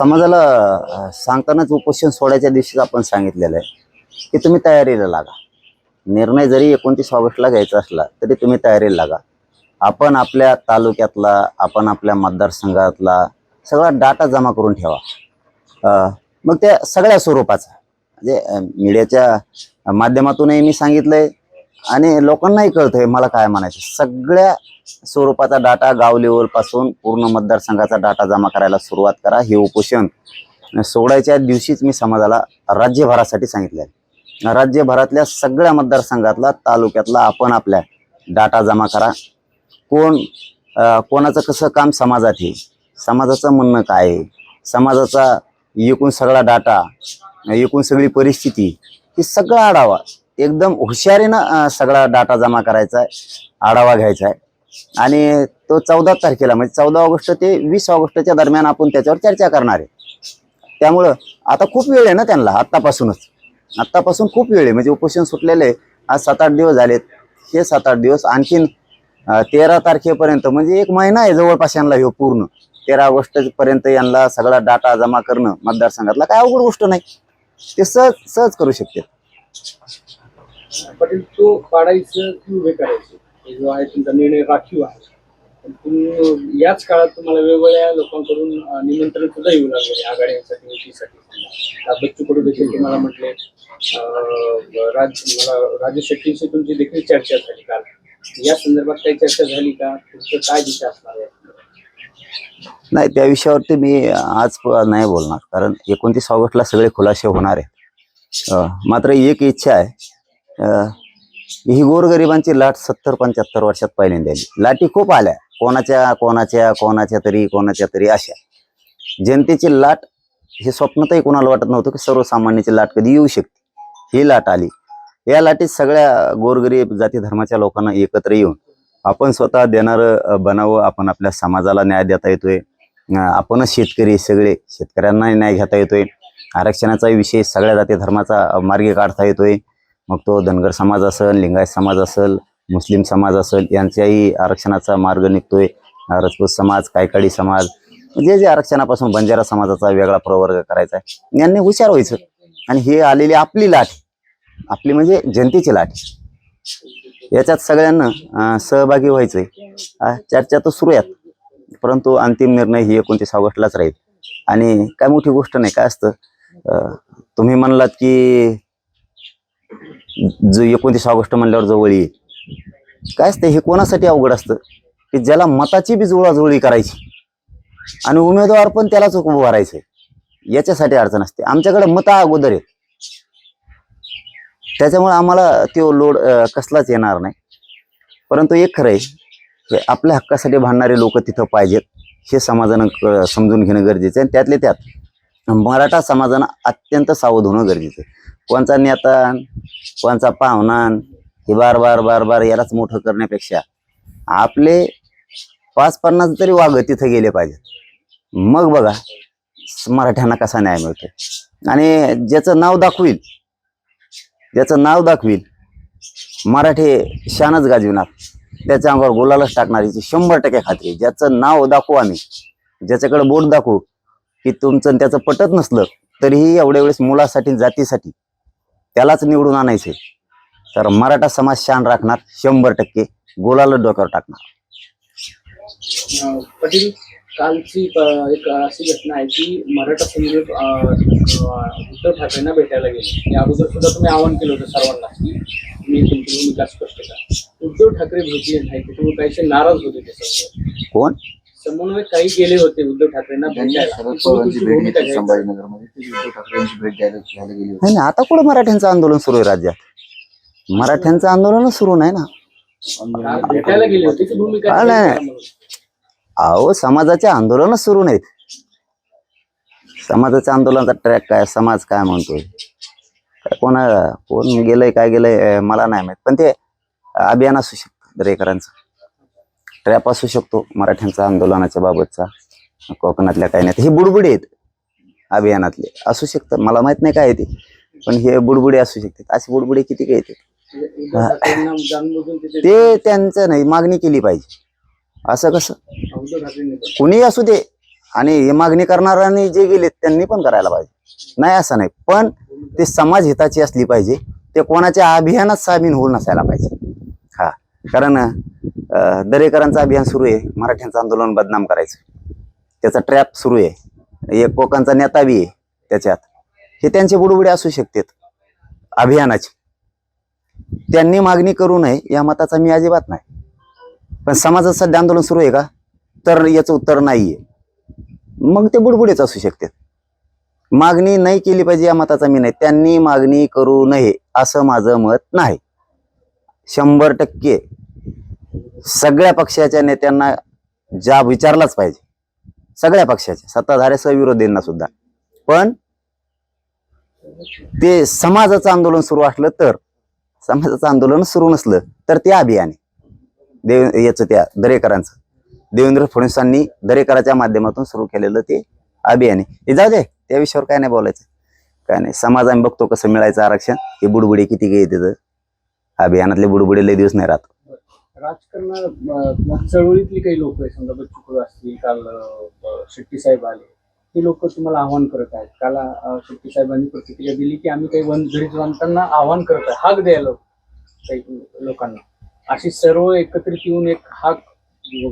समाजाला सांगतानाच उपोषण सोडायच्या दिवशीच आपण सांगितलेलं आहे की तुम्ही तयारीला लागा. निर्णय जरी 29 ऑगस्टला घ्यायचा असला तरी तुम्ही तयारीला लागा. आपण आपल्या तालुक्यातला, आपण आपल्या मतदारसंघातला सगळा डाटा जमा करून ठेवा. मग त्या सगळ्या स्वरूपाचा म्हणजे मीडियाच्या माध्यमातूनही मी सांगितलंय आणि लोकांनाही कळतंय मला काय म्हणायचं. सगळ्या स्वरूपाचा डाटा गाव लेवल पासून पूर्ण मतदारसंघाचा डाटा जमा करायला सुरुवात करा. हे उपोषण सोडायच्या दिवशीच मी समाजाला राज्यभरासाठी सांगितलंय. राज्यभरातल्या सगळ्या मतदारसंघातला, तालुक्यातला आपण आपल्या डाटा जमा करा. कोणाचं कसं काम समाजात आहे, समाजाचं म्हणणं काय आहे, समाजाचा एकूण सगळा डाटा, एकूण सगळी परिस्थिती, ही सगळा आढावा एकदम हुशारीनं सगळा डाटा जमा करायचा आहे, आढावा घ्यायचा आहे. आणि तो 14 तारखेला म्हणजे 14 ऑगस्ट ते 20 ऑगस्टच्या दरम्यान आपण त्याच्यावर चर्चा करणार आहे. त्यामुळं आता खूप वेळ आहे ना त्यांना. आत्तापासून खूप वेळ आहे. म्हणजे उपोषण सुटलेले आज 7-8 दिवस झालेत. हे 7-8 दिवस आणखीन 13 तारखेपर्यंत म्हणजे 1 महिना आहे जवळपास यांना. हे पूर्ण 13 ऑगस्ट पर्यंत यांना सगळा डाटा जमा करणं मतदारसंघातला काय अवघड गोष्ट नाही. ते सहज करू शकते. पाटील, तो पाडायचं की उभे करायचे हे जो आहे तुमचा निर्णय राखीव आहे. पण तुम्ही याच काळात तुम्हाला वेगवेगळ्या लोकांकडून निमंत्रण सुद्धा येऊ लागले आघाडीसाठी, युतीसाठी. बच्चू कडू देखील तुम्हाला म्हटले. राजू शेट्टींशी तुमची देखील चर्चा झाली काल. या संदर्भात काही चर्चा झाली का? तुमचं काय दिशा असणार आहे? नाही, त्या विषयावरती मी आज नाही बोलणार, कारण 29 ऑगस्टला सगळे खुलासे होणार आहे. मात्र एक इच्छा आहे, ही गोरगरिबांची लाट 70-75 वर्षात पहिल्यांदा आली. लाटी खूप आल्या, कोणाच्या तरी अशा. जनतेची लाट हे स्वप्नातही कोणाला वाटत नव्हतं की सर्वसामान्याची लाट कधी येऊ शकते. ही लाट आली. या लाटीत सगळ्या गोरगरीब जाती धर्माच्या लोकांना एकत्र येऊन आपण स्वतः देणारं बनावं. आपण आपल्या समाजाला न्याय देता येतोय. आपणच शेतकरी, सगळे शेतकऱ्यांना न्याय घेता येतोय. आरक्षणाचा विषय सगळ्या जाती धर्माचा मार्गी काढता येतोय. मग तो धनगर समाज असेल, लिंगायत समाज असेल, मुस्लिम समाज असेल, यांच्याही आरक्षणाचा मार्ग निघतोय. राजपूत समाज, कायकाडी समाज, जे आरक्षणापासून बंजारा समाजाचा वेगळा प्रवर्ग करायचा आहे, यांनी हुशार व्हायचं. आणि हे आलेली आपली लाट, आपली म्हणजे जनतेची लाट, याच्यात सगळ्यांना सहभागी व्हायचंय. चर्चा तर सुरू आहेत, परंतु अंतिम निर्णय ही 29 ऑगस्टलाच राहील. आणि काय मोठी गोष्ट नाही. काय असतं, तुम्ही म्हणलात की जो 29 ऑगस्ट म्हणल्यावर जवळ येईल. काय असतं, हे कोणासाठी अवघड असतं की ज्याला मताची बी जुळवाजुळवी करायची आणि उमेदवार पण त्यालाच उभं राहायचंय, याच्यासाठी अडचण असते. आमच्याकडे मतं अगोदर आहेत, त्याच्यामुळे आम्हाला तो लोड कसलाच येणार नाही. परंतु एक खरं आहे की आपल्या हक्कासाठी भांडणारे लोक तिथं पाहिजेत, हे समाजानं समजून घेणं गरजेचं आहे. आणि त्यातले त्यात मराठा समाजानं अत्यंत सावध होणं गरजेचं आहे. कोणचा नेता, कोणचा पाहुणा हे बार यालाच मोठं करण्यापेक्षा आपले 5-50 तरी वाघ तिथं गेले पाहिजेत. मग बघा मराठ्यांना कसा न्याय मिळतो. आणि ज्याचं नाव दाखवील मराठी शानच गाजविणार, त्याच्या अंगावर गुलालच टाकणार, याची 100% खात्री. ज्याचं नाव दाखवू आम्ही, ज्याच्याकडे बोट दाखवू की तुमचं त्याचं पटत नसलं तरीही एवढ्या वेळेस मुलासाठी, जातीसाठी त्यालाच निवडून आणायचे, तर मराठा समाज शान राखणार, 100% गुलालच डोक्यावर टाकणार. पाटील, कालची एक अशी घटना आहे की मराठा समाज उद्धव ठाकरेंना भेटायला गेले. या अगोदर सुद्धा तुम्ही आवाहन केलं होतं सर्वांना की तुम्ही तुमची भूमिका स्पष्ट करा. उद्धव ठाकरे भेटले नाही, त्याच्यामुळे काहीसे नाराज होते. ते समन्वय कोण समन्वय काही गेले होते उद्धव ठाकरेंना भेटायला. नाही, आता कुठं मराठ्यांचं आंदोलन सुरू आहे राज्यात? मराठ्यांचं आंदोलन सुरू नाही ना. भेटायला गेले होते की भूमिका? नाही, अहो समाजाचे आंदोलन सुरू नाहीत. समाजाच्या आंदोलनाचा ट्रॅक काय, समाज काय म्हणतोय, कोण गेलंय, काय गेलंय मला नाही माहित. पण ते अभियान असू शकतं, दरेकरांचं ट्रॅप असू शकतो मराठ्यांचा आंदोलनाच्या बाबतचा. कोकणातल्या काही नाही, हे बुडबुडे आहेत अभियानातले, असू शकतं. मला माहित नाही काय आहे ते, पण हे बुडबुडे असू शकतात. असे बुडबुडे किती काय येते ते त्यांचं नाही, मागणी केली पाहिजे. असं कसं कुणी असू दे, आणि हे मागणी करणाऱ्यांनी जे गेले त्यांनी पण करायला पाहिजे, नाही असं नाही, पण ते समाज हिताची असली पाहिजे, ते कोणाच्या अभियानात सामील होऊन नसायला पाहिजे. हा, कारण दरेकरांचं अभियान सुरू आहे, मराठ्यांचं आंदोलन बदनाम करायचं, त्याचा ट्रॅप सुरू आहे, एक कोकांचा नेता बी आहे त्याच्यात. हे त्यांचे बुडबुडे असू शकतात अभियानाची, त्यांनी मागणी करू नये या मताचा मी अजिबात नाही. पण समाजात सध्या आंदोलन सुरू आहे का, तर याचं उत्तर नाहीये. मग ते बुडबुडेच असू शकतात. मागणी नाही केली पाहिजे या मताचा मी नाही, त्यांनी मागणी करू नये असं माझं मत नाही. 100% सगळ्या पक्षाच्या नेत्यांना जाब विचारलाच पाहिजे, सगळ्या पक्षाच्या, सत्ताधाऱ्यासह विरोधींना सुद्धा. पण ते समाजाचं आंदोलन सुरू असलं तर, समाजाचं आंदोलन सुरू नसलं तर ते अभियान आहे याचं, त्या दरेकरांचं, देवेंद्र फडणवीसांनी दरेकराच्या माध्यमातून सुरू केलेलं ते अभियान आहे. हे जाऊ दे, त्या विषयावर काय नाही बोलायचं, काय नाही. समाज आम्ही बघतो कसं मिळायचं आरक्षण, हे बुडबुडे किती गे तिथं अभियानातले बुडबुडे लय दिवस नाही राहत. राजकारणात चळवळीतली काही लोक आहे, समजा बच्चू कडू असतील, काल शेट्टी साहेब आले, ते लोक तुम्हाला आव्हान करत आहेत. काल शेट्टी साहेबांनी प्रतिक्रिया दिली की आम्ही काही गरीब जनतांना आव्हान करत आहे, हाक द्यायला काही लोकांना. अशी सर्व एकत्रित येऊन एक हाक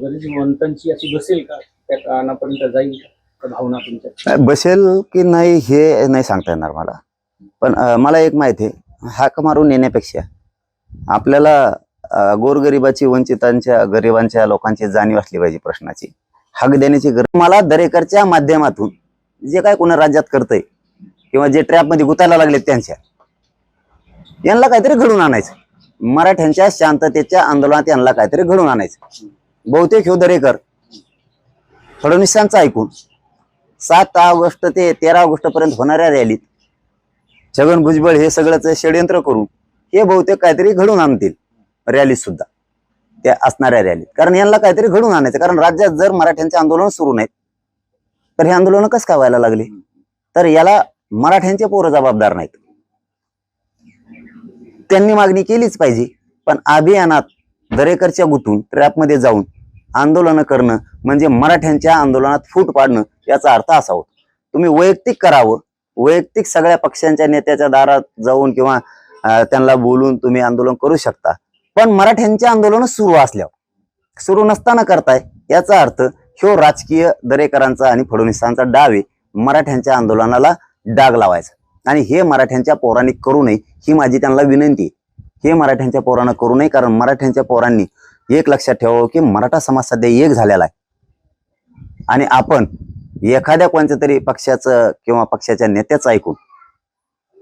गरीब जनतांची अशी बसेल का, त्या कानापर्यंत जाईल का भावना तुमच्या? बसेल की नाही हे नाही सांगता येणार मला, पण मला एक माहिती आहे, हाक मारून येण्यापेक्षा आपल्याला गोरगरिबाची, वंचितांच्या, गरिबांच्या लोकांची जाणीव असली पाहिजे प्रश्नाची. हाक देण्याची गरज मला दरेकरच्या माध्यमातून जे काय कोणा राज्यात करतंय किंवा जे ट्रॅपमध्ये गुतायला लागलेत त्यांच्या, यांना काहीतरी घडून आणायचं. मराठ्यांच्या शांततेच्या आंदोलनात यांना काहीतरी घडून आणायचं. बहुतेक ह्यो दरेकर फडणवीसांचं ऐकून 7 ऑगस्ट ते 13 ऑगस्ट पर्यंत होणाऱ्या रॅलीत छगन भुजबळ हे सगळंच षडयंत्र करून हे बहुतेक काहीतरी घडून आणतील रॅलीत सुद्धा, त्या असणाऱ्या रॅलीत. कारण यांना काहीतरी घडून आणायचं. कारण राज्यात जर मराठ्यांचे आंदोलन सुरू नाहीत तर हे आंदोलन कसं काय व्हायला लागले, तर याला मराठ्यांचे पोरं जबाबदार नाहीत. त्यांनी मागणी केलीच पाहिजे, पण अभियानात दरेकरच्या गुतून ट्रॅपमध्ये जाऊन आंदोलन करणं म्हणजे मराठ्यांच्या आंदोलनात फूट पाडणं याचा अर्थ असा होतो. तुम्ही वैयक्तिक करावं, वैयक्तिक सगळ्या पक्षांच्या नेत्याच्या दारात जाऊन किंवा त्यांना बोलून तुम्ही आंदोलन करू शकता, पण मराठ्यांचे आंदोलन सुरू असल्यावर, सुरू नसताना करताय याचा अर्थ ह्यो राजकीय दरेकरांचा आणि फडणवीसांचा डाव आहे मराठ्यांच्या आंदोलनाला डाग लावायचा. आणि हे मराठ्यांच्या पोरांनी करू नये ही माझी त्यांना विनंती आहे. हे मराठ्यांच्या पोरांना करू नये, कारण मराठ्यांच्या पोरांनी एक लक्षात ठेवावं की मराठा समाज सध्या एक झालेला आहे आणि आपण एखाद्या कोणत्या तरी पक्षाचं किंवा पक्षाच्या नेत्याचं ऐकून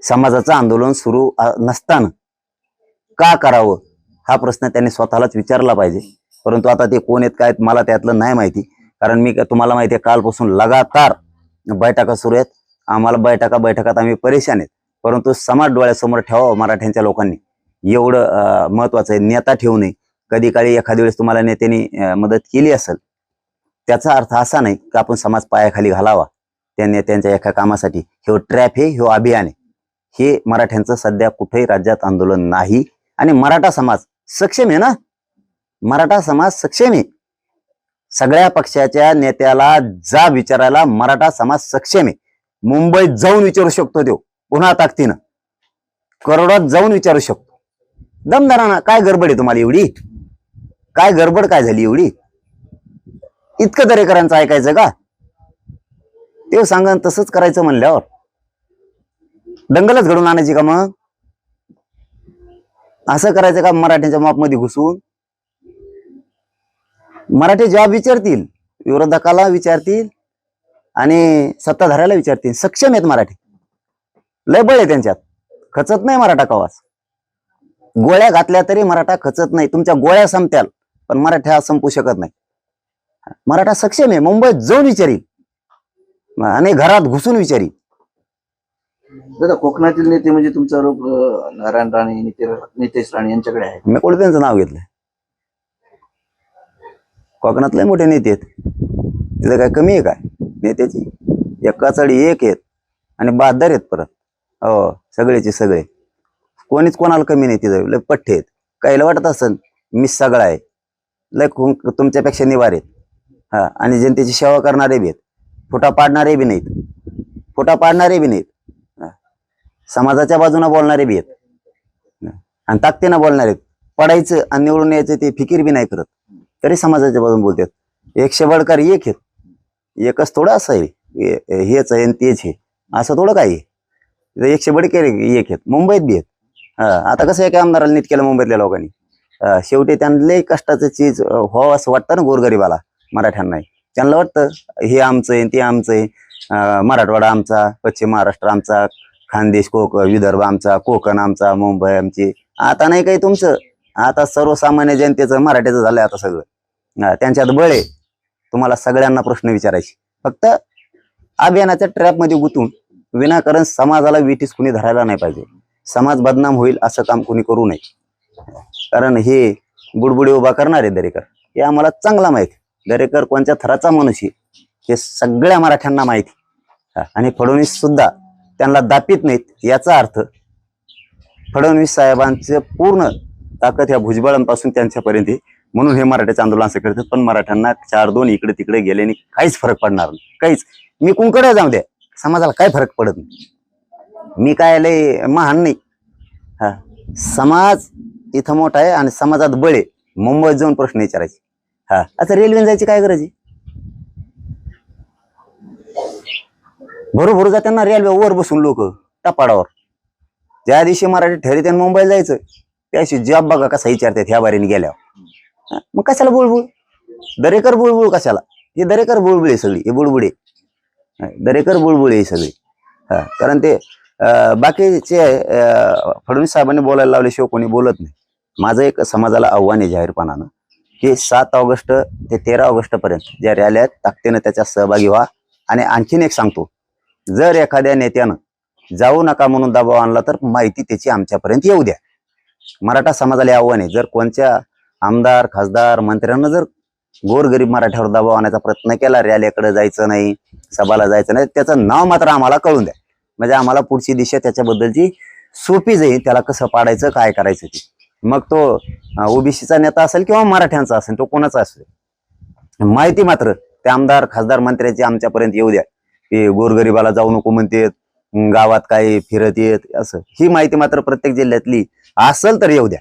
समाजाचं आंदोलन सुरू नसताना का करावं हा प्रश्न त्यांनी स्वतःलाच विचारला पाहिजे. परंतु आता ते कोण आहेत काय मला त्यातलं नाही माहिती, कारण मी तुम्हाला माहिती आहे कालपासून लगातार बैठका सुरू आहेत. आम्हाला बैठकात आम्ही परेशान आहेत, परंतु समाज डोळ्यासमोर ठेवावं मराठ्यांच्या लोकांनी, एवढं महत्वाचं आहे. नेता ठेवू नये. कधी काळी एखाद्या वेळेस तुम्हाला नेत्यांनी मदत केली असेल, त्याचा अर्थ असा नाही की आपण समाज पायाखाली घालावा त्या नेत्यांच्या एका कामासाठी. हे ट्रॅप हे अभियान आहे. हे मराठ्यांचं सध्या कुठेही राज्यात आंदोलन नाही आणि मराठा समाज सक्षम आहे ना, मराठा समाज सक्षम आहे. सगळ्या पक्षाच्या नेत्याला जा विचारायला मराठा समाज सक्षम आहे. मुंबईत जाऊन विचारू शकतो तो पुन्हा ताकदीनं, करोडात जाऊन विचारू शकतो दमदाराना. काय गडबड आहे तुम्हाला एवढी, काय गडबड काय झाली एवढी, इतकं दरेकरांचं ऐकायचं का? ते सांगा तसंच करायचं म्हणल्यावर दंगलच घडून आणायची का? मग असं करायचं का मराठ्यांच्या मापमध्ये घुसून? मराठी जवाब विचारतील, विरोधकाला विचारतील आणि सत्ताधाऱ्याला विचारतील. सक्षम आहेत मराठी, लय बळ आहे त्यांच्यात, खचत नाही मराठा कवाच. गोळ्या घातल्या तरी मराठा खचत नाही. तुमच्या गोळ्या संपत्याल पण मराठा संपू शकत नाही. मराठा सक्षम आहे, मुंबईत जाऊन विचारील आणि घरात घुसून विचारील. दादा, कोकणातील नेते म्हणजे तुमचा आरोप नारायण राणे, नितेश राणे यांच्याकडे आहे. मी कोण त्यांचं नाव घेतलंय? कोकणातले मोठे नेते आहेत, तिथं काय कमी आहे काय नेत्याची? एकाचडी एक आहेत आणि 72 आहेत परत. हो, सगळेचे सगळे, कोणीच कोणाला कमी नाही. तिथं लय पठ्ठे आहेत. काहीला वाटत असेल मी सगळा आहे, लय तुमच्यापेक्षा निवार आहेत. हा, आणि जनतेची सेवा करणारे बी आहेत. फुटा पाडणारे बी नाहीत, फुटा पाडणारे बी नाहीत, समाजाच्या बाजूने बोलणारे बी आहेत आणि ताकदीनं बोलणारे आहेत. पडायचं आणि निवडून यायचं ते फिकीर बी नाही करत, तरी समाजाच्या बाजून बोलतात. 100 बळकर एक आहेत, एकच थोडं असं आहे हेच आहे आणि तेच आहे असं थोडं काही आहे. 100 बळकर एक आहेत, मुंबईत बी आहेत. आता कसं आहे की आमदाराला नीट केलं मुंबईतल्या लोकांनी, शेवटी त्यांना लई कष्टाचं चीज व्हावं असं वाटतं ना गोरगरिबाला, मराठ्यांना त्यांना वाटतं हे आमचं आहे ते आमचं आहे, मराठवाडा आमचा, पश्चिम महाराष्ट्र आमचा, खानदेश विदर्भ आमचा, कोकण आमचा, मुंबई आमची. आता नाही काही तुमचं, आता सर्वसामान्य जनतेचं मराठ्याचं झालंय आता सगळं. त्यांच्यात बळ आहे तुम्हाला सगळ्यांना प्रश्न विचारायचे. फक्त अभियानाच्या ट्रॅपमध्ये गुंतून विनाकारण समाजाला विटीस कुणी धरायला नाही पाहिजे. समाज बदनाम होईल असं काम कुणी करू नये, कारण हे बुडबुडे उभा करणारे दरेकर हे आम्हाला चांगला माहिती. दरेकर कोणत्या थराचा मनुष्य हे सगळ्या मराठ्यांना माहिती. आणि फडणवीस सुद्धा त्यांना दापित नाहीत. याचा अर्थ फडणवीस साहेबांचे पूर्ण ताकद ह्या भुजबळांपासून त्यांच्यापर्यंत आहे. म्हणून हे मराठ्याचे आंदोलन असं करतात. पण मराठ्यांना 4-2 इकडे तिकडे गेल्याने काहीच फरक पडणार नाही, काहीच. मी कुणकडे जाऊ द्या, समाजाला काय फरक पडत नाही. मी काय लय महान नाही. समाज इथं मोठा आहे आणि समाजात बळ आहे. मुंबईत जाऊन प्रश्न विचारायचे. आता रेल्वेने जायची काय गरज आहे? भरू जाताना रेल्वे वर बसून लोक टपाडावर. ज्या दिवशी मराठी ठरी त्यांना मुंबईला जायचं त्या दिवशी जॉब बघा कसा विचारतात ह्या बारीने गेल्यावर. मग कशाला बुळबुळ? दरेकर बुळबुळ कशाला? हे दरेकर बुळबुळ आहे सगळी, हे बुळबुळे दरेकर बुळबुळ आहे सगळी. कारण ते बाकीचे फडणवीस साहेबांनी बोलायला लावल्याशिवाय कोणी बोलत नाही. माझं एक समाजाला आव्हान आहे जाहीरपणानं की 7 ऑगस्ट ते 13 ऑगस्ट पर्यंत ज्या रॅल्या आहेत ताकदीनं त्याच्यात सहभागी व्हा. आणि आणखीन एक सांगतो, जर एखाद्या नेत्यानं जाऊ नका म्हणून दबाव आणला तर माहिती त्याची आमच्यापर्यंत येऊ द्या. मराठा समाजाला आव्हान आहे, जर कोणत्या आमदार खासदार मंत्र्यांना जर गोरगरीब मराठ्यावर दबाव आणायचा प्रयत्न केला, रॅलीकडे जायचं नाही, सभाला जायचं नाही, त्याचं नाव मात्र आम्हाला कळून द्या. म्हणजे आम्हाला पुढची दिशा त्याच्याबद्दलची सोपी जाईल, त्याला कसं पाडायचं काय करायचं ते. मग तो ओबीसीचा नेता असेल किंवा मराठ्यांचा असेल, तो कोणाचा असेल, माहिती मात्र त्या आमदार खासदार मंत्र्याची आमच्यापर्यंत येऊ द्या. की गोरगरिबाला जाऊ नको म्हणतेत, गावात काय फिरत येत असं, ही माहिती मात्र प्रत्येक जिल्ह्यातली असेल तर येऊ द्या.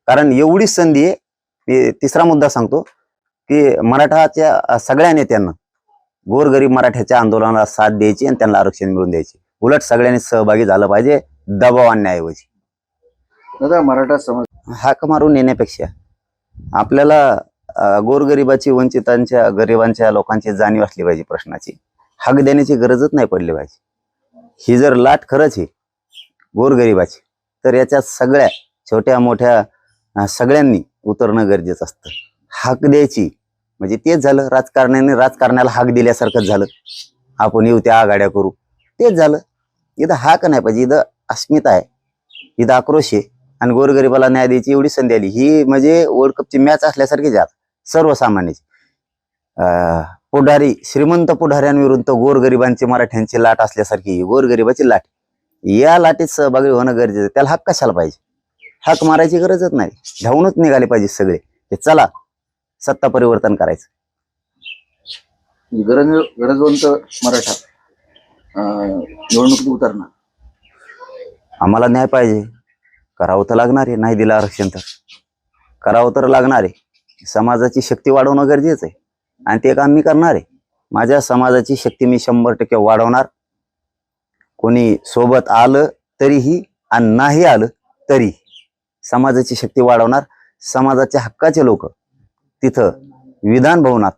कारण एवढीच संधी आहे. तिसरा मुद्दा सांगतो की मराठाच्या सगळ्या नेत्यांना गोरगरीब मराठ्याच्या आंदोलनाला साथ द्यायची आणि त्यांना आरक्षण मिळवून द्यायची. उलट सगळ्यांनी सहभागी झालं पाहिजे दबाव आणण्याऐवजी. दादा, मराठा समाज हाक मारून येण्यापेक्षा आपल्याला गोरगरिबाची, वंचितांच्या, गरिबांच्या लोकांची जाणीव असली पाहिजे. प्रश्नाची हाक देण्याची गरजच नाही पडली पाहिजे. ही जर लाट खरंच आहे गोरगरिबाची तर याच्यात सगळ्या छोट्या मोठ्या सगळ्यांनी उतरणं गरजेचं असतं. हाक द्यायची म्हणजे तेच झालं, राजकारण्याने राजकारणाला हाक दिल्यासारखंच झालं. आपण येऊ त्या आघाड्या करू, तेच झालं. इथं हाक नाही पाहिजे, इथं अस्मिता आहे, इथं आक्रोश आहे. आणि गोरगरिबाला न्याय द्यायची एवढी संधी आली, ही म्हणजे वर्ल्ड कपची मॅच असल्यासारखी जात सर्वसामान्याची. पुढारी श्रीमंत पुढाऱ्यांविरुद्ध गोरगरिबांची मराठ्यांची लाट असल्यासारखी गोरगरिबाची लाट. या लाटेत सहभागी होणं गरजेचं. त्याला हाक कशाला पाहिजे? हाक मारायची गरजच नाही, धावूनच निघाले पाहिजे सगळे. ते चला सत्ता परिवर्तन करायचं. गरजवंत मराठा निवडणुकीत उतरणार. आम्हाला न्याय पाहिजे, करावं तर लागणार आहे. नाही दिलं आरक्षण तर करावं तर लागणार आहे. समाजाची शक्ती वाढवणं गरजेचं आहे आणि ते काम मी करणार आहे. माझ्या समाजाची शक्ती मी 100% वाढवणार. कोणी सोबत आलं तरीही आणि नाही आलं तरी समाजाची शक्ती वाढवणार. समाजाच्या हक्काचे लोक तिथं विधान भवनात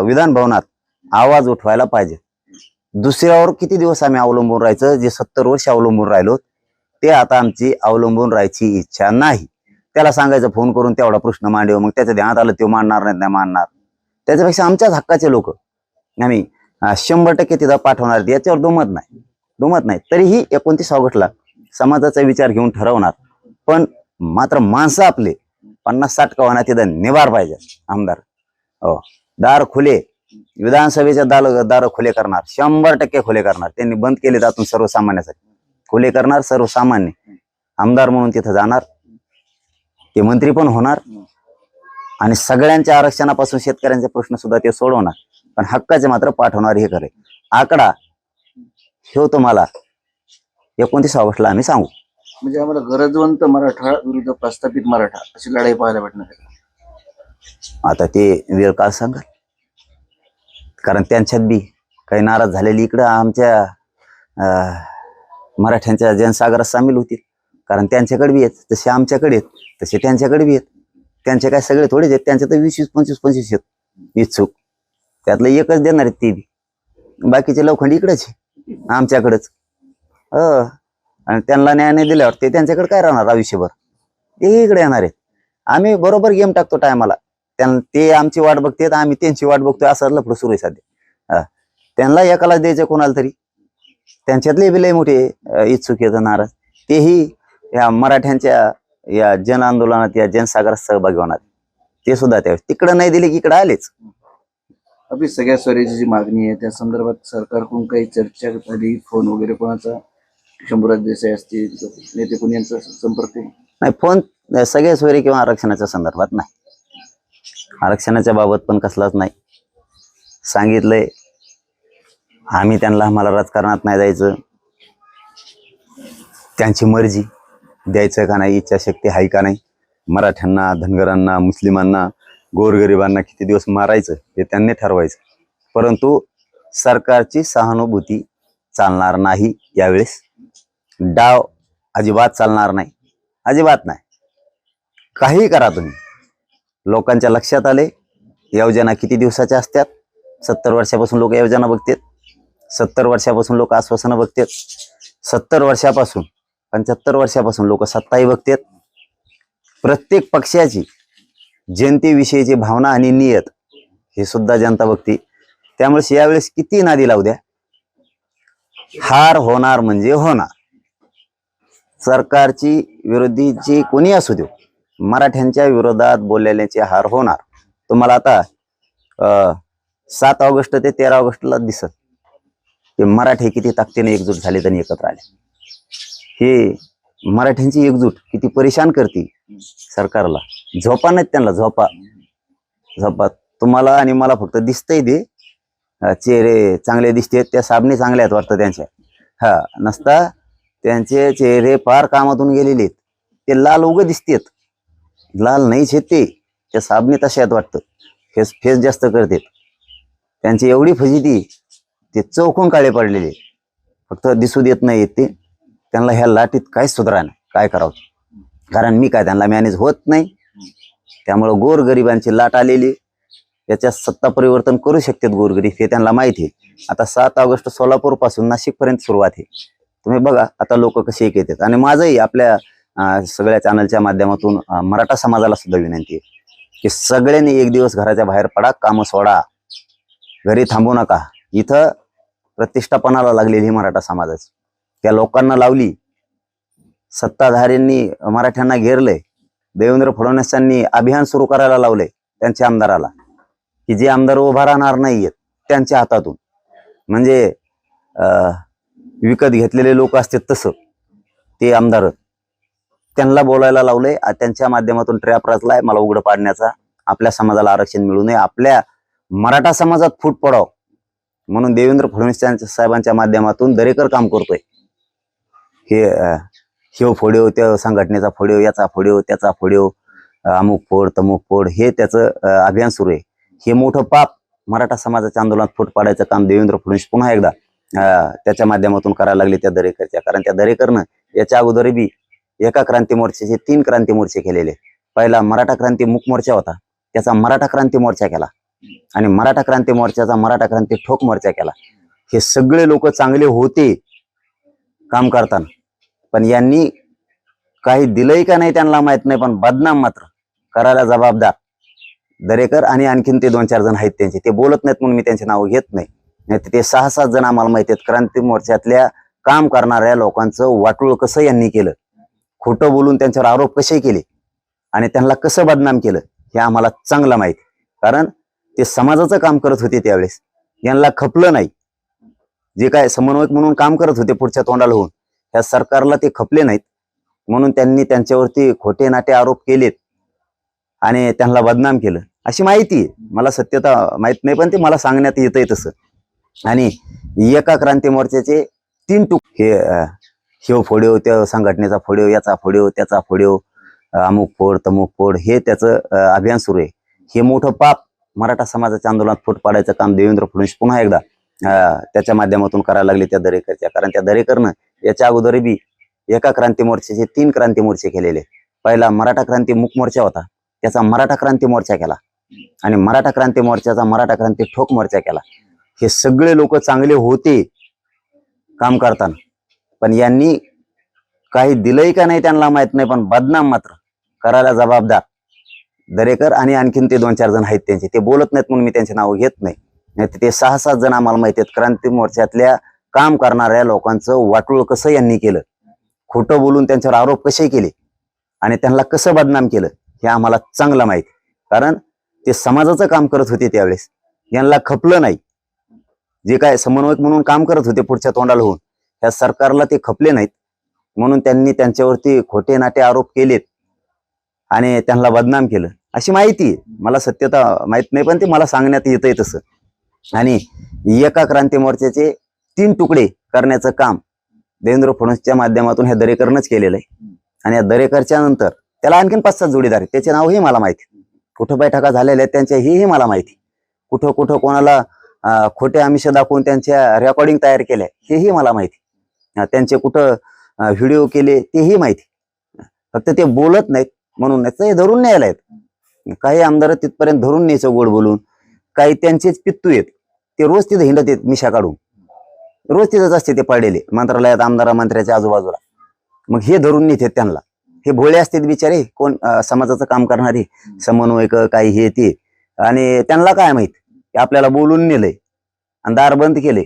विधान भवनात आवाज उठवायला पाहिजे. दुसऱ्यावर किती दिवस आम्ही अवलंबून राहायचं? जे 70 वर्ष अवलंबून राहिलो ते आता आमची अवलंबून राहायची इच्छा नाही. त्याला सांगायचं फोन करून तेवढा प्रश्न मांडव, मग त्याच्या ध्यानात आलं ते मांडणार नाही मांडणार. त्याच्यापेक्षा आमच्याच हक्काचे लोक आम्ही 100% तिथं पाठवणार. याच्यावर दुमत नाही. तरीही 29 ऑगस्टला समाजाचा विचार घेऊन ठरवणार. पण मात्र माणसं आपले 50-60 का होणार तिथं निभार पाहिजे. आमदार हो, दार खुले, विधानसभेच्या दार खुले करणार, 100% खुले करणार. त्यांनी बंद केले त्यातून सर्वसामान्यासाठी खुले करणार. सर्वसामान्य आमदार म्हणून तिथं जाणार, ते मंत्री पण होणार आणि सगळ्यांच्या आरक्षणापासून शेतकऱ्यांचे प्रश्न सुद्धा ते सोडवणार. पण हक्काचे मात्र पाठवणार हे खरे. आकडा ह्यो तुम्हाला 29 ऑगस्टला आम्ही सांगू. म्हणजे आम्हाला गरजवंत मराठा विरुद्ध प्रस्थापित मराठा अशी लढाई पाहायला भेटणार आहे. आता ते वेळ काळ सांगाल, कारण त्यांच्यात बी काही नाराज झालेली इकडं आमच्या मराठ्यांच्या जनसागरात सामील होतील. कारण त्यांच्याकडे बी आहेत तसे आमच्याकडे आहेत, तसे त्यांच्याकडे बी आहेत. त्यांचे काय सगळे थोडेच आहेत, त्यांचे तर 20, 25, 25 आहेत इच्छुक. त्यातलं एकच देणार आहेत ते बी, बाकीचे लोखंड इकडेच आहे आमच्याकडेच. आणि त्यांना न्याय नाही दिल्यावर ते त्यांच्याकडे काय राहणार आयुष्यभर, ते इकडे येणार आहेत. आम्ही बरोबर गेम टाकतो टायमाला. ते आमची वाट बघतात, आम्ही त्यांची वाट बघतोय, असं लफडं सुरू आहे सध्या. त्यांना एकालाच द्यायचं कोणाला तरी. त्यांच्यातले बी लय मोठे इच्छुक येत नाराज, तेही या मराठ्यांच्या या जन आंदोलनात या जनसागरात सहभागी होणार. ते सुद्धा त्यावेळेस तिकडं नाही दिले की इकडे आलेच. आपली सगळ्या स्वराज्याची जी मागणी आहे त्या संदर्भात सरकारकडून काही चर्चा झाली, फोन वगैरे कोणाचा, शंभूराज देसाई असतील, नेते कोणी यांचा संपर्क आहे? नाही, फोन सगळे सोयरे किंवा आरक्षणाच्या संदर्भात नाही. आरक्षणाच्या बाबत पण कसलाच नाही. सांगितलंय आम्ही त्यांना, आम्हाला राजकारणात नाही जायचं, त्यांची मर्जी, द्यायचं का नाही, इच्छाशक्ती आहे का नाही, मराठ्यांना, धनगरांना, मुस्लिमांना, गोरगरिबांना किती दिवस मारायचं हे त्यांनी ठरवायचं. परंतु सरकारची सहानुभूती चालणार नाही यावेळेस. डाव अजिबात चालणार नाही, अजिबात नाही. काही करा तुम्ही. लोकांच्या लक्षात आले योजना किती दिवसाच्या असतात. 70 वर्षापासून लोक योजना बघतात, 70 वर्षापासून लोक आश्वासनं बघतात, 70 वर्षापासून 75 वर्षापासून लोक सत्ताही बघतात. प्रत्येक पक्षाची जनतेविषयीची भावना आणि नियत हे सुद्धा जनता बघते. त्यामुळे यावेळेस किती नादी लावू द्या, हार होणार म्हणजे होणार. सरकारची विरोधीची कोणी असू दे, मराठ्यांच्या विरोधात बोललेल्याची हार होणार. तुम्हाला आता 7 ऑगस्ट ते 13 ऑगस्टला दिसत की मराठी किती ताकदीने एकजूट झाले आणि एकत्र आले. हे मराठ्यांची एकजूट किती परेशान करते सरकारला. झोपा नाहीत त्यांना, झोपा झोपा. तुम्हाला आणि मला फक्त दिसतंय ते चेहरे चांगले दिसतात, त्या साबणी चांगल्या आहेत वाटतं त्यांच्या. नसता त्यांचे चेहरे फार कामातून गेलेले आहेत. ते लाल उगं दिसतात, लाल नाहीच आहेत ते, त्या साबणी तशा आहेत वाटतं. फेस जास्त करतात त्यांची. एवढी फजिती, ते चौकून काळे पडलेले, फक्त दिसू देत नाही ते. त्यांना ह्या लाटीत काहीच सुधारा नाही. काय करावं, कारण मी काय त्यांना मॅनेज होत नाही. त्यामुळं गोरगरिबांची लाट आलेली, याच्यात सत्ता परिवर्तन करू शकतात गोरगरीब, हे त्यांना माहिती आहे. आता 7 ऑगस्ट सोलापूर पासून नाशिक पर्यंत सुरुवात आहे. तुम्ही बघा आता लोक कसे एक येतात. आणि माझंही आपल्या सगळ्या चॅनलच्या माध्यमातून मराठा समाजाला सुद्धा विनंती आहे की सगळ्यांनी एक दिवस घराच्या बाहेर पडा, कामं सोडा, घरी थांबू नका. इथं प्रतिष्ठापनाला लागलेली मराठा समाजाची, त्या लोकांना लावली. सत्ताधाऱ्यांनी मराठ्यांना घेरलंय. देवेंद्र फडणवीसांनी अभियान सुरू करायला लावलंय त्यांच्या आमदाराला, की जे आमदार उभा राहणार नाहीयेत त्यांच्या हातातून, म्हणजे विकत घेतलेले लोक असतात तसं ते आमदार, त्यांना बोलायला लावलंय. त्यांच्या माध्यमातून ट्रॅप रचलाय मला उघडं पाडण्याचा. आपल्या समाजाला आरक्षण मिळू नये, आपल्या मराठा समाजात फूट पडाव म्हणून देवेंद्र फडणवीस साहेबांच्या माध्यमातून दरेकर काम करतोय. हे फोड्यो, त्या संघटनेचा फोड्यो, याचा फोड्यो, त्याचा फोड्यो, अमुक फोड तमुक फोड, हे त्याचं अभियान सुरू आहे. हे मोठं पाप मराठा समाजाच्या आंदोलनात फूट पाडायचं काम देवेंद्र फडणवीस पुन्हा एकदा त्याच्या माध्यमातून करायला लागले त्या दरेकरच्या. कारण त्या दरेकरनं याच्या अगोदर बी एका क्रांती मोर्चाचे 3 क्रांती मोर्चे केलेले. पहिला मराठा क्रांती मूक मोर्चा होता, त्याचा मराठा क्रांती मोर्चा केला, आणि मराठा क्रांती मोर्चाचा मराठा क्रांती ठोक मोर्चा केला. हे सगळे लोक चांगले होते काम करताना, पण यांनी काही दिलंय का नाही त्यांना माहित नाही, पण बदनाम मात्र करायला जबाबदार दरेकर आणि आणखीन ते 2-4 जण आहेत त्यांचे. ते बोलत नाहीत म्हणून मी त्यांचे नाव घेत नाही. ते 6-7 जण आम्हाला माहिती आहेत. क्रांती मोर्चातल्या काम करणाऱ्या लोकांचं वाटोळ कसं यांनी केलं, खोटं बोलून त्यांच्यावर आरोप कसे केले आणि त्यांना कसं बदनाम केलं हे आम्हाला चांगलं माहिती. कारण ते समाजाचं काम करत होते त्यावेळेस, यांना खपलं नाही. जे काय समन्वयक म्हणून काम करत होते पुढच्या तोंडाला होऊन, ह्या सरकारला ते खपले नाहीत म्हणून त्यांनी त्यांच्यावरती खोटे नाटे आरोप केलेत आणि त्यांना बदनाम केलं. अशी माहिती आहे. मला सत्यता माहित नाही, पण ते मला सांगण्यात येतंय तसं. आणि एका क्रांती मोर्चाचे 3 टूक हे शिव फोड्यो, त्या संघटनेचा फोड्यो, याचा फोड्यो, त्याचा फोड्यो, अमुक फोड तमुक फोड, हे त्याचं अभियान सुरू आहे. हे मोठं पाप मराठा समाजाच्या आंदोलनात फूट पाडायचं काम देवेंद्र फडणवीस पुन्हा एकदा त्याच्या माध्यमातून करायला लागले त्या दरेकरच्या. कारण त्या दरेकरनं याच्या अगोदर बी एका क्रांती मोर्चाचे 3 क्रांती मोर्चे केलेले. पहिला मराठा क्रांती मूक मोर्चा होता, त्याचा मराठा क्रांती मोर्चा केला, आणि मराठा क्रांती मोर्चाचा मराठा क्रांती ठोक मोर्चा केला. हे सगळे लोक चांगले होते काम करताना, पण यांनी काही दिलंय का नाही त्यांना माहित नाही, पण बदनाम मात्र करायला जबाबदार दरेकर आणि आणखीन ते 2-4 जण आहेत त्यांचे. ते बोलत नाहीत म्हणून मी त्यांचे नाव घेत नाही. ते 6-7 जण आम्हाला माहिती आहेत. क्रांती मोर्चातल्या काम करणाऱ्या लोकांचं वाटोळ कसं यांनी केलं, खोटं बोलून त्यांच्यावर आरोप कसे केले आणि त्यांना कसं बदनाम केलं हे आम्हाला चांगलं माहिती. कारण ते समाजाचं काम करत होते त्यावेळेस, यांना खपलं नाही. जे काय समन्वयक म्हणून काम करत होते पुढच्या तोंडाला होऊन, त्या सरकारला ते खपले नाहीत, म्हणून त्यांनी त्यांच्यावरती खोटे नाटे आरोप केलेत आणि त्यांना बदनाम केलं अशी माहिती आहे. मला सत्यता माहित नाही, पण ते मला सांगण्यात येतंय तसं. आणि एका क्रांती मोर्चाचे 3 तुकडे करण्याचं काम देवेंद्र फडणवीसच्या माध्यमातून ह्या दरेकरनंच केलेलं आहे. आणि या दरेकरच्या नंतर त्याला आणखीन 5-7 जोडीदार आहेत, त्याचे नावही मला माहिती. कुठं बैठका झालेल्या आहेत त्यांच्या हेही मला माहिती. कुठं कुठं कोणाला खोटे आमिष दाखवून त्यांच्या रेकॉर्डिंग तयार केल्या हेही मला माहिती. त्यांचे कुठं व्हिडिओ केले तेही माहिती. फक्त ते बोलत नाहीत म्हणून ते धरून न्यायला आहेत. काही आमदार तिथपर्यंत धरून न्यायचं गोड बोलून. काही त्यांचेच पित्तू आहेत, ते रोज तिथे हिंडत आहेत मिशा काढून, रोज तिथंच असते ते पडलेले मंत्रालयात आमदार मंत्र्याच्या आजूबाजूला. मग हे धरून नेतात त्यांना. हे भोळे असतात बिचारे, कोण समाजाचं काम करणारे समन्वयक काही हे ते. आणि त्यांना काय माहित आपल्याला बोलून नेलंय आणि दार बंद केले.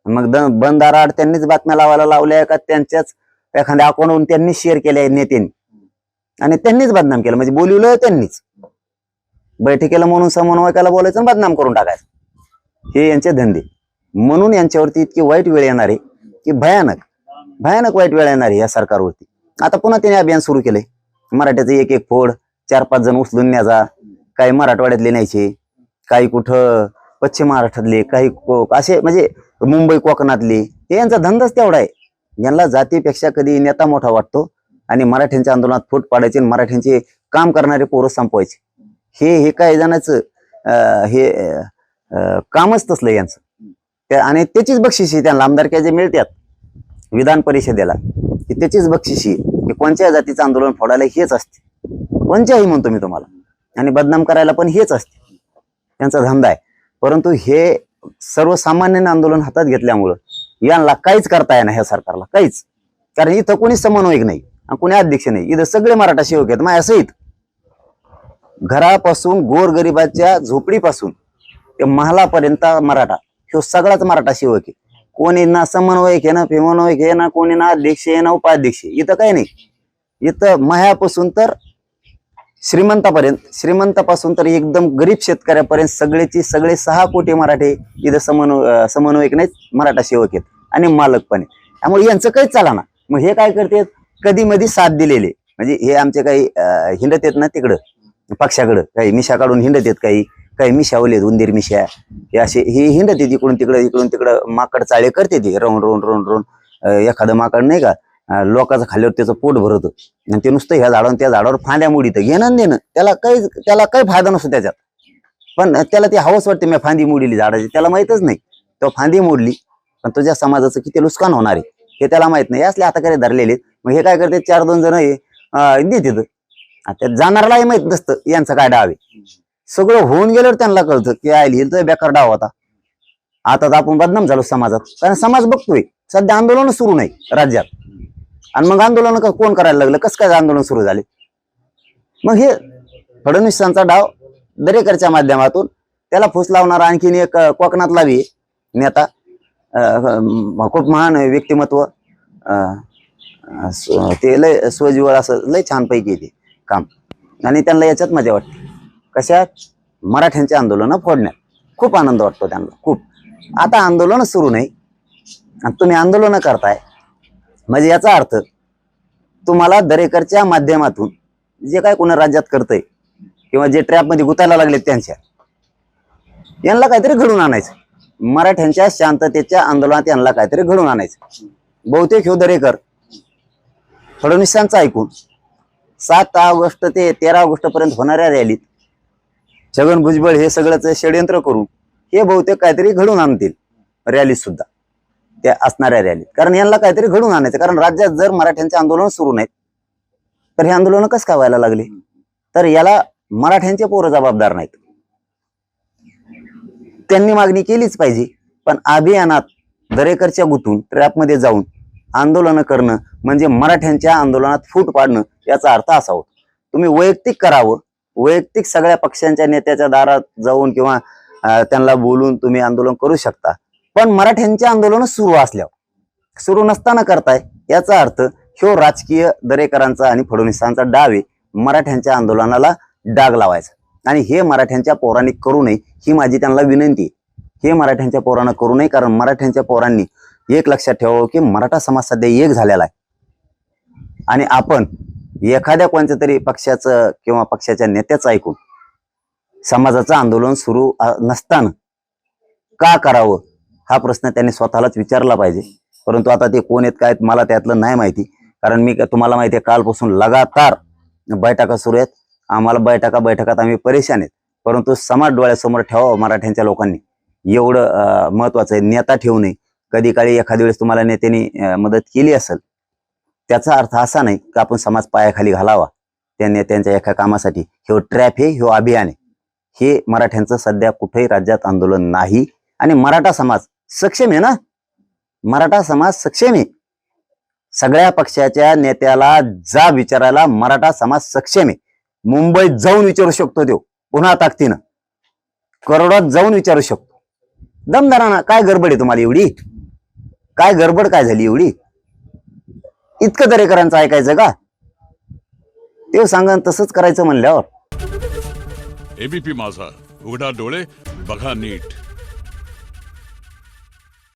मग बंद दाराआड त्यांनीच बातम्या लावायला लावल्या का त्यांच्याच एखाद्या अकाउंटवरून त्यांनीच शेअर केल्या नेत्यांनी आणि त्यांनीच बदनाम केलं. म्हणजे बोलवलं त्यांनीच, बैठकीला म्हणून समन्वयकाला बोलायचं आणि बदनाम करून टाकायचं, हे यांचे धंदे. म्हणून यांच्यावरती इतकी वाईट वेळ येणार आहे की भयानक भयानक वाईट वेळ येणार आहे या सरकारवरती. आता पुन्हा त्यांनी अभियान सुरू केलंय. मराठ्याचं एक फोड 4-5 जण उचलून न्यायचा. काही मराठवाड्यातले न्यायचे, काही कुठं पश्चिम महाराष्ट्रातले, काही असे म्हणजे मुंबई कोकणातले. हे यांचा धंदाच तेवढा आहे. यांना जातीपेक्षा कधी नेता मोठा वाटतो आणि मराठ्यांच्या आंदोलनात फूट पाडायचे आणि मराठ्यांचे काम करणारे पोरं संपवायचे. हे काही जणांचं हे कामच तसलं यांचं. आणि त्याचीच बक्षिशी त्यांना आमदारक्या जे मिळतात विधान परिषदेला, की त्याचीच बक्षिशी की कोणत्या जातीचं आंदोलन फोडायला हेच असते, कोणत्याही म्हणतो मी तुम्हाला, आणि बदनाम करायला पण हेच असते, त्यांचा धंदा आहे. परंतु हे सर्वसामान्य आंदोलन हातात घेतल्यामुळं यांना काहीच करता येणार ह्या सरकारला, काहीच. कारण इथं कोणी समन्वयक नाही, कोणी अध्यक्ष नाही, इथं सगळे मराठा सेवक आहेत माझ्या सहित. घरापासून गोरगरिबाच्या झोपडीपासून ते महालापर्यंत मराठा, ह्यो सगळाच मराठा सेवक आहे. कोणी ना समन्वयक आहे ना फिमन्वयक आहे ना, कोणी ना अध्यक्ष आहे ना उपाध्यक्ष. इथं काही नाही. इथं माह्यापासून तर श्रीमंतापर्यंत, श्रीमंतापासून तर एकदम गरीब शेतकऱ्यापर्यंत सगळेचे सगळे 6 कोटी मराठे इथं समन्वयक नाहीत, मराठा सेवक आहेत आणि मालक पण आहे. त्यामुळे यांचं काहीच चाला ना. मग हे काय करतात, कधी मधी साथ दिलेले म्हणजे हे आमचे काही हिंडत आहेत ना तिकडं पक्षाकडं, काही मिशा काढून हिंडत आहेत, काही मिशावलेत उंदीर मिशा, हे असे हे हिंडत आहेत इकडून तिकडं माकड चाळे करते ते राऊंड राऊंड राऊंड राऊंड. एखादं माकड नाही का लोकांचं खाल्ल्यावर त्याचं पोट भरत आणि ते नुसतं ह्या झाडावर त्या झाडावर फांद्या मोडीत घेणं देणं, त्याला काही फायदा नसतो त्याच्यात. पण त्याला ती हवस वाटते मी फांदी मोडली झाडाची, त्याला माहितच नाही तो फांदी मोडली पण तुझ्या समाजाचं किती नुकसान होणार आहे हे त्याला माहित नाही. असले हाताकडे धरलेले. मग हे काय करते, 4-2 जण देतात. आता जाणारलाही माहित नसतं यांचं काय डाव आहे. सगळं होऊन गेल्यावर त्यांना कळतं की आयली तर बेकार डाव होता. आता तर आपण बदनाम झालो समाजात, कारण समाज बघतोय सध्या आंदोलन सुरू नाही राज्यात. आणि मग आंदोलन कोण करायला लागलं, कसं काय आंदोलन सुरू झाले. मग हे फडणवीसांचा डाव दरेकरच्या माध्यमातून त्याला फूस लावणारा आणखीन एक कोकणातला बी नेता, खूप महान व्यक्तिमत्व, ते लय स्वजीवळ असं लय छानपैकी ते काम. आणि त्यांना याच्यात मजा वाटते, कशात, मराठ्यांचे आंदोलन फोडण्यात खूप आनंद वाटतो त्यांना खूप. आता आंदोलन सुरू नाही आणि तुम्ही आंदोलन करताय, म्हणजे याचा अर्थ तुम्हाला दरेकरच्या माध्यमातून जे काय कोणा राज्यात करतंय किंवा जे ट्रॅपमध्ये गुतायला लागलेत त्यांच्या, यांना काहीतरी घडून आणायचं. मराठ्यांच्या शांततेच्या आंदोलनात यांना काहीतरी घडून आणायचं. बहुतेक ह्यो दरेकर फडणवीसांचं ऐकून 7 ऑगस्ट ते 13 ऑगस्ट पर्यंत होणाऱ्या रॅलीत छगन भुजबळ हे सगळंच षडयंत्र करून हे बहुतेक काहीतरी घडून आणतील रॅलीत सुद्धा, त्या असणाऱ्या रॅलीत. कारण यांना काहीतरी घडून आणायचं. कारण राज्यात जर मराठ्यांचे आंदोलन सुरू नाहीत तर हे आंदोलन कसं काय व्हायला लागले? तर याला मराठ्यांचे पोरं जबाबदार नाहीत. त्यांनी मागणी केलीच पाहिजे, पण अभियानात दरेकरच्या गुतून ट्रॅपमध्ये जाऊन आंदोलन करणं म्हणजे मराठ्यांच्या आंदोलनात फूट पाडणं याचा अर्थ असा होतो. तुम्ही वैयक्तिक करावं, वैयक्तिक सगळ्या पक्षांच्या नेत्याच्या दारात जाऊन किंवा त्यांना बोलून तुम्ही आंदोलन करू शकता, पण मराठ्यांचे आंदोलन सुरू असल्यावर, सुरू नसताना करताय याचा अर्थ ह्यो राजकीय दरेकरांचा आणि फडणवीसांचा डाव आहे मराठ्यांच्या आंदोलनाला डाग लावायचा. आणि हे मराठ्यांच्या पोरांनी करू नये ही माझी त्यांना विनंती आहे. हे मराठ्यांच्या पोरांना करू नये, कारण मराठ्यांच्या पोरांनी एक लक्षात ठेवावं की मराठा समाज सध्या एक झालेला आहे. आणि आपण एखाद्या कोणत्या तरी पक्षाचं किंवा पक्षाच्या नेत्याचं ऐकून समाजाचं आंदोलन सुरू नसताना का करावं हा प्रश्न त्यांनी स्वतःलाच विचारला पाहिजे. परंतु आता ते कोण आहेत काय मला त्यातलं नाही माहिती. कारण मी तुम्हाला माहिती आहे कालपासून लगातार बैठका सुरू आहेत. आम्हाला बैठकात आम्ही परेशान आहेत. परंतु समाज डोळ्यासमोर ठेवावं मराठ्यांच्या लोकांनी, एवढं महत्वाचं आहे. नेता ठेवू नये. कधी काळी एखाद्या वेळेस तुम्हाला नेत्यांनी मदत केली असेल, त्याचा अर्थ असा नाही की आपण समाज पायाखाली घालावा त्या नेत्यांच्या एका कामासाठी. हे ट्रॅप आहे, हे अभियान आहे. हे मराठ्यांचं सध्या कुठेही राज्यात आंदोलन नाही. आणि मराठा समाज सक्षम आहे ना, मराठा समाज सक्षम आहे. सगळ्या पक्षाच्या नेत्याला जा विचारायला मराठा समाज सक्षम आहे. मुंबईत जाऊन विचारू शकतो तो पुन्हा ताकदीनं, करोडात जाऊन विचारू शकतो दमदाराना. काय गडबड आहे तुम्हाला एवढी? काय गडबड काय झाली एवढी? इतकं दरेकरांचं ऐकायचं का? ते सांगा तसंच करायचं म्हणल्यावर. एबीपी माझा, उघडा डोळे बघा नीट.